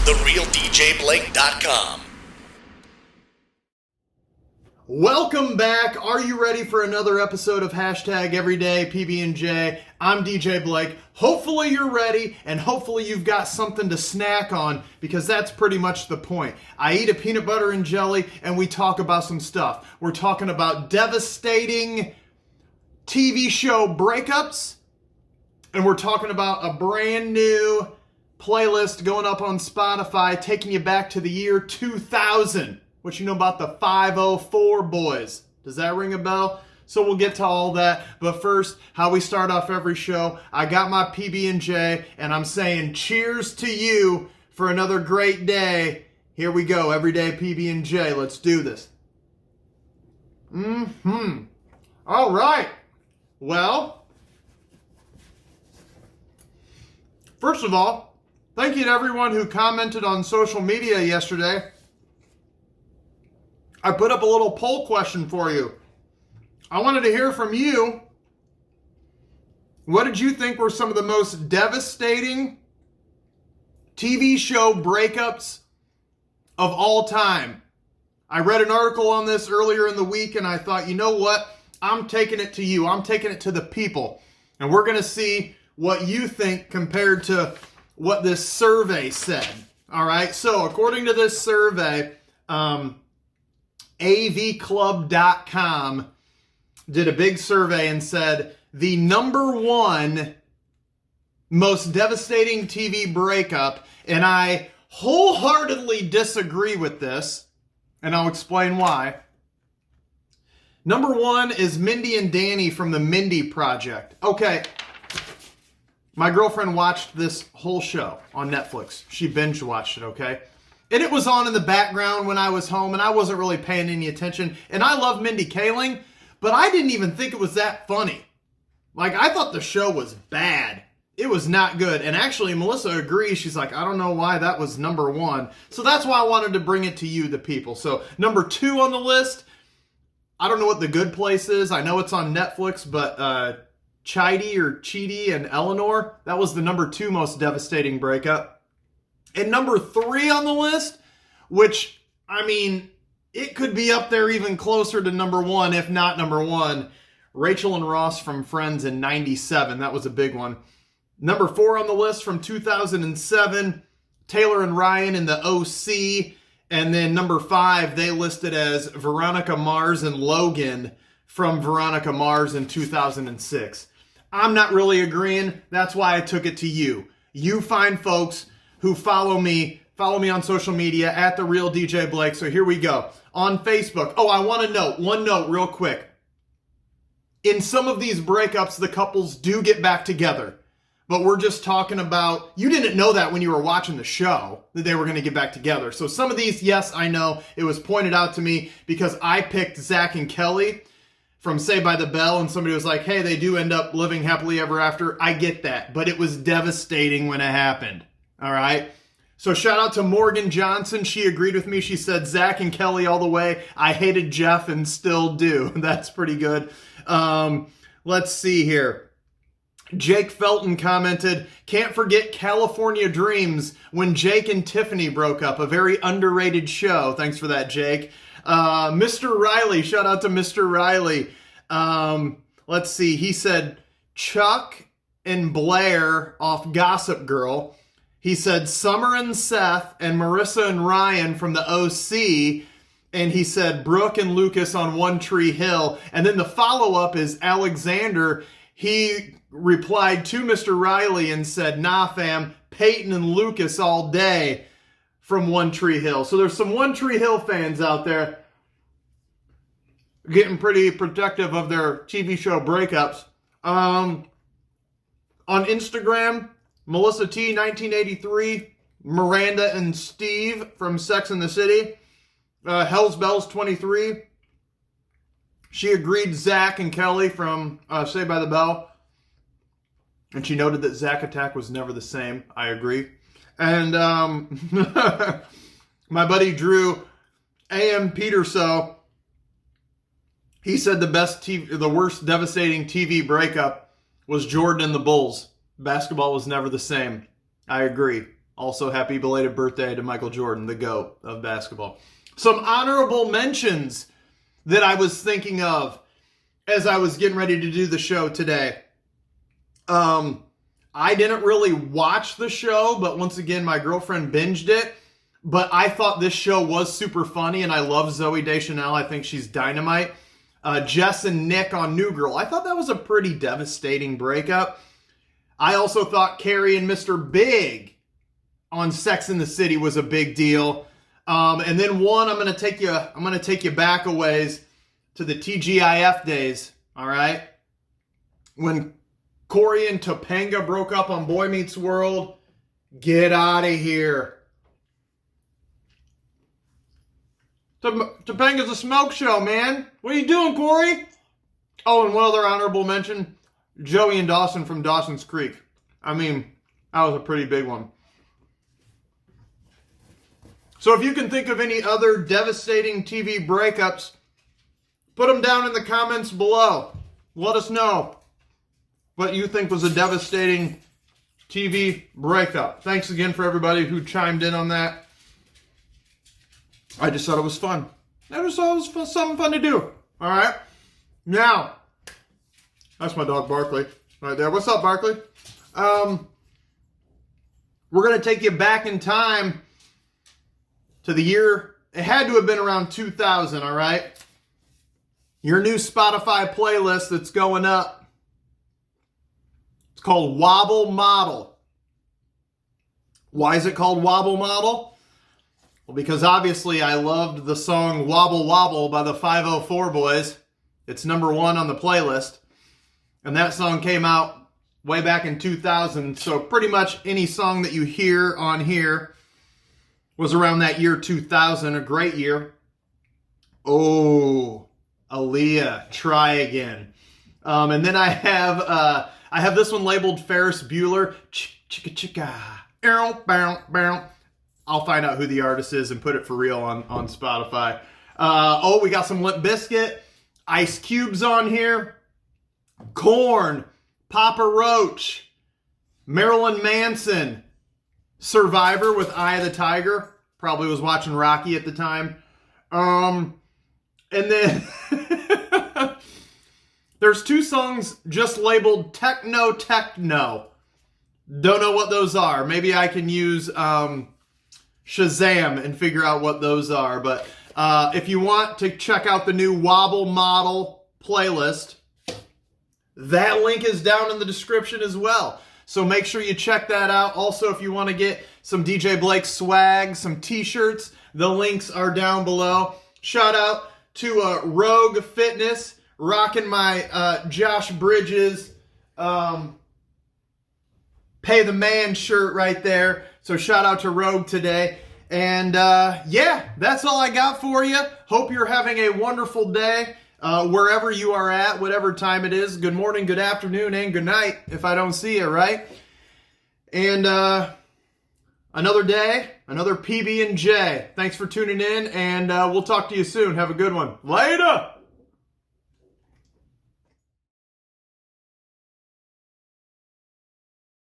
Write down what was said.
TheRealDJBlake.com. Welcome back. Are you ready for another episode of Everyday PB&J? I'm DJ Blake. Hopefully you're ready, and hopefully you've got something to snack on, because that's pretty much the point. I eat a peanut butter and jelly, and we talk about some stuff. We're talking about devastating TV show breakups, and we're talking about a brand new playlist going up on Spotify, taking you back to the year 2000. What you know about the 504 boys? Does that ring a bell? So we'll get to all that. But first, how we start off every show, I got my PB&J, and I'm saying cheers to you for another great day. Here we go, Everyday PB&J. Let's do this. All right. Well, first of all, thank you to everyone who commented on social media yesterday. I put up a little poll question for you. I wanted to hear from you. What did you think were some of the most devastating TV show breakups of all time? I read an article on this earlier in the week, and I thought, you know what? I'm taking it to you. I'm taking it to the people. And we're going to see what you think compared to what this survey said. All right? So according to this survey, avclub.com did a big survey and said the number one most devastating TV breakup, and I wholeheartedly disagree with this, and I'll explain why. Number one is Mindy and Danny from the Mindy Project. Okay, my girlfriend watched this whole show on Netflix. She binge watched it, okay? And it was on in the background when I was home, and I wasn't really paying any attention. And I love Mindy Kaling, but I didn't even think it was that funny. Like, I thought the show was bad. It was not good. And actually, Melissa agrees. She's like, I don't know why that was number one. So that's why I wanted to bring it to you, the people. So number two on the list, I don't know what The Good Place is. I know it's on Netflix, but Chidi and Eleanor, that was the number two most devastating breakup. And number three on the list, which, I mean, it could be up there even closer to number one, if not number one, Rachel and Ross from Friends in 97. That was a big one. Number four on the list from 2007, Taylor and Ryan in the OC. And then number five, they listed as Veronica Mars and Logan from Veronica Mars in 2006. I'm not really agreeing. That's why I took it to you. You find folks who follow me on social media at The Real DJ Blake. So here we go. On Facebook. Oh, I want to note, one note real quick. In some of these breakups, the couples do get back together. But we're just talking about, you didn't know that when you were watching the show, that they were going to get back together. So some of these, yes, I know. It was pointed out to me because I picked Zack and Kelly from Saved by the Bell, and somebody was like, hey, they do end up living happily ever after. I get that, but it was devastating when it happened. All right. So shout out to Morgan Johnson. She agreed with me. She said Zack and Kelly all the way. I hated Jeff and still do. That's pretty good. Let's see here. Jake Felton commented, can't forget California Dreams when Jake and Tiffany broke up. A very underrated show. Thanks for that, Jake. Mr. Riley. Shout out to Mr. Riley. Let's see. He said Chuck and Blair off Gossip Girl. He said Summer and Seth and Marissa and Ryan from the OC. And he said Brooke and Lucas on One Tree Hill. And then the follow-up is Alexander. He replied to Mr. Riley and said, nah, fam, Peyton and Lucas all day from One Tree Hill. So there's some One Tree Hill fans out there getting pretty protective of their TV show breakups. On Instagram, Melissa T, 1983, Miranda and Steve from Sex and the City, Hell's Bells 23. She agreed Zack and Kelly from Saved by the Bell. And she noted that Zack Attack was never the same. I agree. And my buddy Drew, A.M. Peterso, he said the worst devastating TV breakup was Jordan and the Bulls. Basketball was never the same. I agree. Also, happy belated birthday to Michael Jordan, the GOAT of basketball. Some honorable mentions that I was thinking of as I was getting ready to do the show today. I didn't really watch the show, but once again, my girlfriend binged it. But I thought this show was super funny, and I love Zooey Deschanel. I think she's dynamite. Jess and Nick on New Girl. I thought that was a pretty devastating breakup. I also thought Carrie and Mr. Big on Sex and the City was a big deal. And then one, I'm gonna take you back a ways to the TGIF days. All right, when Cory and Topanga broke up on Boy Meets World. Get out of here. Topanga's a smoke show, man. What are you doing, Cory? Oh, and one other honorable mention. Joey and Dawson from Dawson's Creek. I mean, that was a pretty big one. So if you can think of any other devastating TV breakups, put them down in the comments below. Let us know what you think was a devastating TV breakup. Thanks again for everybody who chimed in on that. I just thought it was fun. I just thought it was something fun to do. All right. Now, that's my dog Barkley right there. What's up, Barkley? We're going to take you back in time to the year. It had to have been around 2000, all right? Your new Spotify playlist that's going up. It's called Wobble Model. Why is it called Wobble Model? Well, because obviously I loved the song Wobble Wobble by the 504 Boys. It's number 1 on the playlist. And that song came out way back in 2000. So pretty much any song that you hear on here was around that year 2000. A great year. Oh, Aaliyah, Try Again. And then I have this one labeled Ferris Bueller. Chicka chicka. I'll find out who the artist is and put it for real on Spotify. We got some Limp Bizkit. Ice Cube's on here. Korn. Papa Roach. Marilyn Manson. Survivor with Eye of the Tiger. Probably was watching Rocky at the time. And then there's 2 songs just labeled Techno. Don't know what those are. Maybe I can use Shazam and figure out what those are. But if you want to check out the new Wobble Model playlist, that link is down in the description as well. So make sure you check that out. Also, if you want to get some DJ Blake swag, some t-shirts, the links are down below. Shout out to Rogue Fitness, rocking my Josh Bridges Pay the Man shirt right there. So shout out to Rogue today. And yeah, that's all I got for you. Hope you're having a wonderful day. Wherever you are at, whatever time it is. Good morning, good afternoon, and good night if I don't see you, right? And another day, another PB&J. Thanks for tuning in, and we'll talk to you soon. Have a good one. Later!